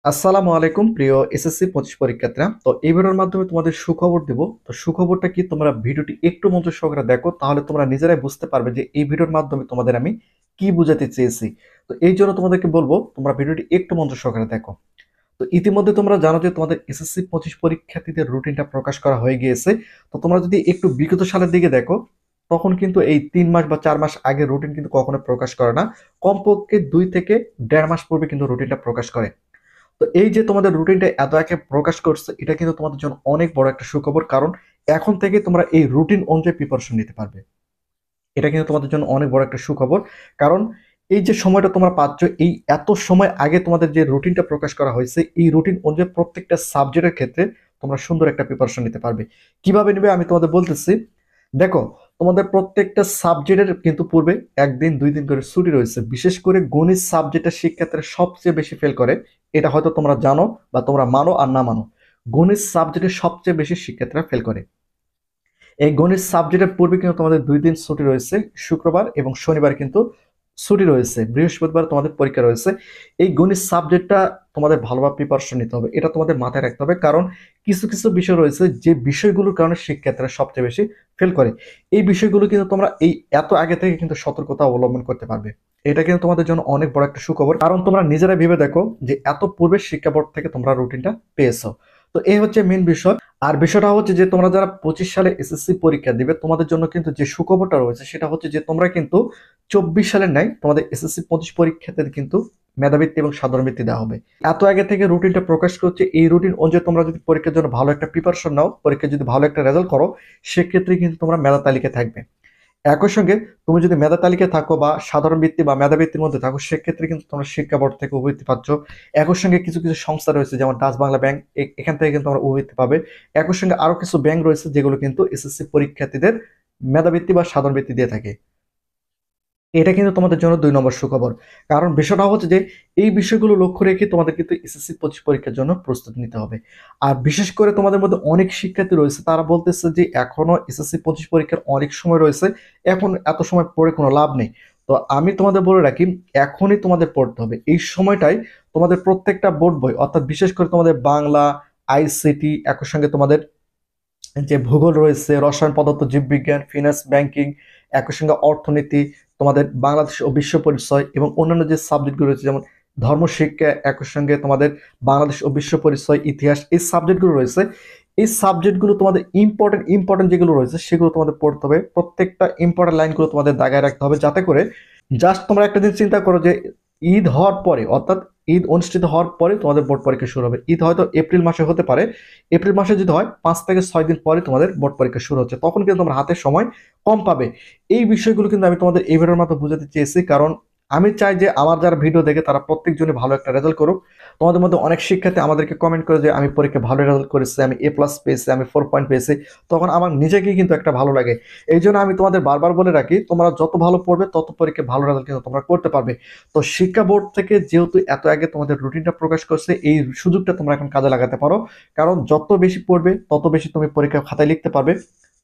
আসসালামু আলাইকুম প্রিয় এসএসসি 25 পরীক্ষার্থীরা। তো এই ভিডিওর মাধ্যমে তোমাদের সুখবর দেব। তো সুখবরটা কি, তোমরা ভিডিওটি একটু মনোযোগ সহকারে দেখো, তাহলে তোমরা নিজেরাই বুঝতে পারবে যে এই ভিডিওর মাধ্যমে তোমাদের আমি কি বোঝাতে চেয়েছি। তো এই জন্য তোমাদেরকে বলবো তোমরা ভিডিওটি একটু মনোযোগ সহকারে দেখো। তো ইতিমধ্যে তোমরা জানো যে তোমাদের এসএসসি 25 পরীক্ষার্থীদের রুটিনটা প্রকাশ করা হয়ে গিয়েছে। তো তোমরা যদি একটু বিগত সালের দিকে দেখো, তখন কিন্তু এই 3 মাস বা 4 মাস আগে রুটিন কিন্তু কখনো প্রকাশ করে না। কমপক্ষে 2 থেকে 1.5 মাস পূর্বে কিন্তু রুটিনটা প্রকাশ করে। তো এই যে তোমাদের রুটিনটা এত একে প্রকাশ করছে, এটা কিন্তু তোমাদের জন্য অনেক বড় একটা সুখবর, কারণ এখন থেকে তোমরা এই রুটিন অনুযায়ী প্রিপারেশন নিতে পারবে। এটা কিন্তু তোমাদের জন্য অনেক বড় একটা সুখবর, কারণ এই যে সময়টা তোমরা পাচ্ছ, এই এত সময় আগে তোমাদের যে রুটিনটা প্রকাশ করা হয়েছে, এই রুটিন অনুযায়ী প্রত্যেকটা সাবজেক্টের ক্ষেত্রে তোমরা সুন্দর একটা প্রিপারেশন নিতে পারবে। কিভাবে নেবে আমি তোমাদের বলতেছি। দেখো, তোমাদের প্রত্যেকটা সাবজেক্টের কিন্তু পূর্বে 1 দিন 2 দিন করে ছুটি রয়েছে। বিশেষ করে গণিত সাবজেক্টের শিক্ষার্থীরা সবচেয়ে বেশি ফেল করে। এটা হয়তো তোমরা জানো বা তোমরা মানো আর না মানো, গণিত সাবজেক্টে সবচেয়ে বেশি শিক্ষার্থীরা ফেল করে। এই গণিত সাবজেক্টের পূর্বে কিন্তু তোমাদের 2 দিন ছুটি রয়েছে, শুক্রবার এবং শনিবার কিন্তু ছুটি রয়েছে, বৃহস্পতিবার তোমাদের পরীক্ষা রয়েছে। এই গণিত সাবজেক্টটা তোমাদের ভালোভাবে প্রিপারেশন নিতে হবে, এটা তোমাদের মাথায় রাখতে হবে, কারণ কিছু কিছু বিষয় রয়েছে যে বিষয়গুলোর কারণে শিক্ষার্থীরা সবচেয়ে বেশি ফেল করে। এই বিষয়গুলো কিন্তু তোমরা এই এত আগে থেকে কিন্তু সতর্কতা অবলম্বন করতে পারবে। এটা কিন্তু তোমাদের জন্য অনেক বড় একটা সুখবর, কারণ তোমরা নিজেরা ভেবে দেখো যে এত পূর্বে শিক্ষা বোর্ড থেকে তোমরা রুটিনটা পেয়েছো। তো এই হচ্ছে মেন বিষয়। আর বিষয়টা হচ্ছে যে তোমরা যারা 25 সালে এসএসসি পরীক্ষা দিবে, তোমাদের জন্য কিন্তু যে সুখবরটা রয়েছে সেটা হচ্ছে যে তোমরা কিন্তু 24 সালের নাই, তোমাদের এসএসসি 25 পরীক্ষাতে কিন্তু মেধাবৃত্তি এবং সাধারণ বৃত্তি দেওয়া হবে। এত আগে থেকে রুটিনটা প্রকাশ করছে, এই রুটিন অনুযায়ী তোমরা যদি পরীক্ষার জন্য ভালো একটা প্রিপারেশন নাও, পরীক্ষায় যদি ভালো একটা রেজাল্ট করো, সেক্ষেত্রে কিন্তু তোমরা মেধা তালিকায় থাকবে। একই সঙ্গে তুমি যদি মেধা তালিকায় থাকো বা সাধারণ বৃত্তি বা মেধাবৃত্তির মধ্যে থাকো, সেক্ষেত্রে কিন্তু তোমরা শিক্ষা বোর্ড থেকে উপবৃত্তি পাচ্ছ। একই সঙ্গে কিছু কিছু সংস্থা রয়েছে, যেমন ডাচ বাংলা ব্যাংক, এখান থেকে কিন্তু তোমরা উপবৃত্তি পাবে। একই সঙ্গে আরো কিছু ব্যাংক রয়েছে যেগুলো কিন্তু এসএসসি পরীক্ষার্থীদের মেধাবৃত্তি বা সাধারণ বৃত্তি দিয়ে থাকে। এটা কিন্তু তোমাদের জন্য 2 নম্বর সুখবর, কারণ বিষয়টা হচ্ছে যে এই বিষয়গুলো লক্ষ্য রেখে তোমাদের কিন্তু এসএসসি 25 পরীক্ষার জন্য প্রস্তুতি নিতে হবে। আর বিশেষ করে তোমাদের মধ্যে অনেক শিক্ষার্থী রয়েছে, তারা বলতেছে যে এখনো এসএসসি 25 পরীক্ষার অনেক সময় রয়েছে, এখন এত সময় পড়ে কোনো লাভ নেই। তো আমি তোমাদের বলে রাখি, এখনই তোমাদের পড়তে হবে। এই সময়টাই তোমাদের প্রত্যেকটা বোর্ড বই, অর্থাৎ বিশেষ করে তোমাদের বাংলা, আইসিটি, একই সঙ্গে তোমাদের যে ভূগোল রয়েছে, রসায়ন পদার্থ জীববিজ্ঞান, ফিনান্স, ব্যাংকিং, একই সঙ্গে অর্থনীতি, তোমাদের বাংলাদেশ ও বিশ্ব পরিচয় এবং অন্যান্য যে সাবজেক্টগুলো রয়েছে, যেমন ধর্মশিক্ষা, একই সঙ্গে তোমাদের বাংলাদেশ ও বিশ্ব পরিচয়, ইতিহাস, এই সাবজেক্টগুলো রয়েছে। এই সাবজেক্টগুলো তোমাদের ইম্পর্টেন্ট ইম্পর্টেন্ট যেগুলো রয়েছে সেগুলো তোমাদের পড়তে হবে। প্রত্যেকটা ইম্পর্টেন্ট লাইনগুলো তোমাদের দাগায় রাখতে হবে, যাতে করে জাস্ট তোমরা একটা দিন চিন্তা করো যে ঈদ হওয়ার পরে, অর্থাৎ ঈদ অনুষ্ঠিত হওয়ার পরে তোমাদের বোর্ড পরীক্ষা শুরু হবে। ঈদ হয়তো এপ্রিল মাসে হতে পারে। এপ্রিল মাসে যদি হয়, 5 থেকে 6 দিন পরে তোমাদের বোর্ড পরীক্ষা শুরু হচ্ছে, তখন কিন্তু তোমার হাতে সময় কম পাবে। এই বিষয়গুলো কিন্তু আমি তোমাদের এই ভিডিওর মাধ্যমে বোঝাতে চেয়েছি, কারণ আমি চাই যে আমার যারা ভিডিও দেখে তারা প্রত্যেকজনই ভালো একটা রেজাল্ট করুক। তোমাদের মধ্যে অনেক শিক্ষার্থী আমাদেরকে কমেন্ট করে যে আমি পরীক্ষা ভালো রেজাল্ট করেছি, আমি A+ পেয়েছি, আমি 4 পয়েন্ট পেয়েছি, তখন আমার নিজেকেই কিন্তু একটা ভালো লাগে। এই জন্য আমি তোমাদের বারবার বলে রাখি, তোমরা যত ভালো পড়বে তত পরীক্ষা ভালো রেজাল্ট কিন্তু তোমরা করতে পারবে। তো শিক্ষা বোর্ড থেকে যেহেতু এত আগে তোমাদের রুটিনটা প্রকাশ করছে, এই সুযোগটা তোমরা এখন কাজে লাগাতে পারো, কারণ যত বেশি পড়বে তত বেশি তুমি পরীক্ষা খাতায় লিখতে পারবে।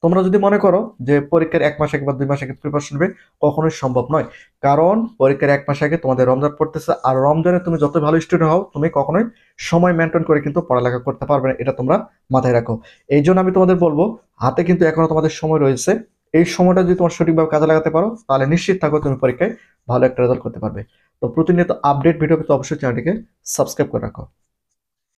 তোমরা যদি মনে করো যে পরীক্ষার 1 মাস আগে বা 2 মাস আগে প্রিপারেশন নেবে, কখনোই সম্ভব নয়। কারণ পরীক্ষার 1 মাস আগে তোমাদের রমজান পড়তেছে, আর রমজানে তুমি যত ভালো স্টুডেন্ট হও, তুমি কখনোই সময় মেনটেন করে কিন্তু পড়ালেখা করতে পারবে না, এটা তোমরা মাথায় রাখো। এই জন্য আমি তোমাদের বলবো, হাতে কিন্তু এখনো তোমাদের সময় রয়েছে। এই সময়টা যদি তোমার সঠিকভাবে কাজে লাগাতে পারো, তাহলে নিশ্চিত থাকো তুমি পরীক্ষায় ভালো একটা রেজাল্ট করতে পারবে। তো প্রতিনিয়ত আপডেট ভিডিও পেতে অবশ্যই চ্যানেলটিকে সাবস্ক্রাইব করে রাখো।